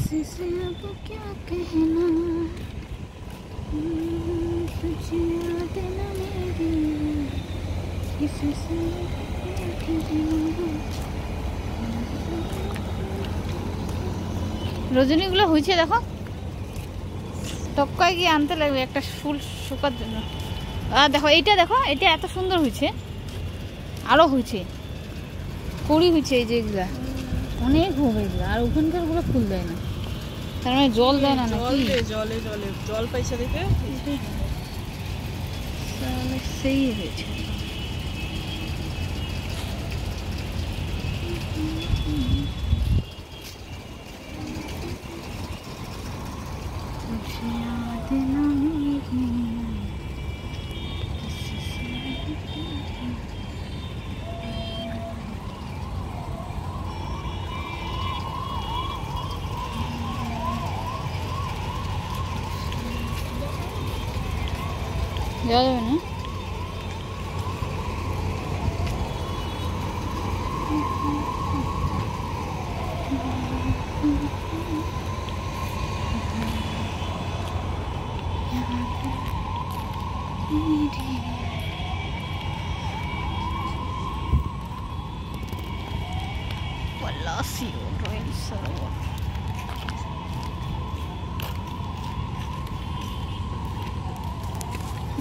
किसी से अब क्या कहना, तुझे याद न मेरी, किसी से क्या कहना। রজনীগুলো হয়েছে দেখো, টপকায় গিয়ে আনতে লাগবে একটা ফুল শুকার জন্য। আর দেখো এইটা, দেখো এটা এত সুন্দর হয়েছে, আরো হয়েছে, কুড়ি হয়েছে। এই যে এগুলা অনেক হবে এগুলো, আর ওখানকার গুলো ফুল দেয় না, তার মানে জল দেয় না নাকি? জলে জলে জল পাইছে দেখে সেই হয়েছে। যাওয়া যাবে না?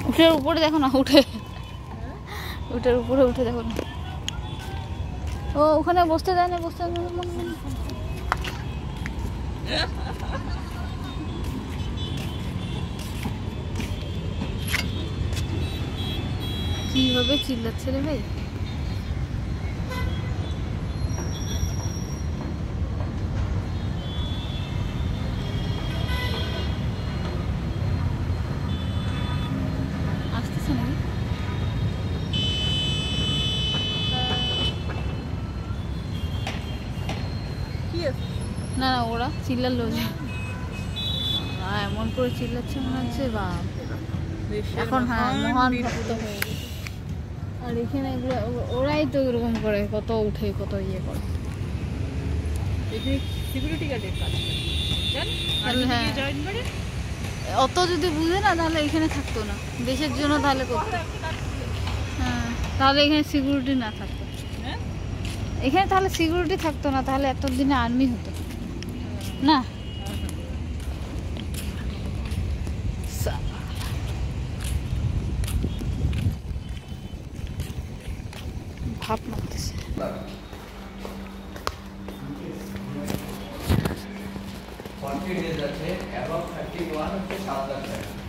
উঠের উপরে দেখো না, উঠের উপরে উঠে দেখো না। ও ওখানে বসতে দেয় না, বসতে দেয় না। কিভাবে চিল্লাচ্ছে রে ভাই। আসতেছে নাকি? না না, ওরা চিল্লালো যে, এমন করে চিল্লাচ্ছে মনে হচ্ছে বাপ এখন হ্যাঁ মহান ভক্ত হয়ে গেছে। আর এখানে এগুলো ওরাই তো এরকম করে, কত উঠে কত ইয়ে করে। সিকিউরিটি গার্ডের কাজ হ্যাঁ, অত যদি বুঝে না তাহলে এখানে থাকতো না, দেশের জন্য তাহলে করতো। হ্যাঁ, তাহলে এখানে সিকিউরিটি না থাকতো, এখানে তাহলে সিকিউরিটি থাকতো না, তাহলে এতদিনে আর্মি হতো না। ভাব লাগতেছে। আছে এবং 31 হচ্ছে 7,000 টাকা।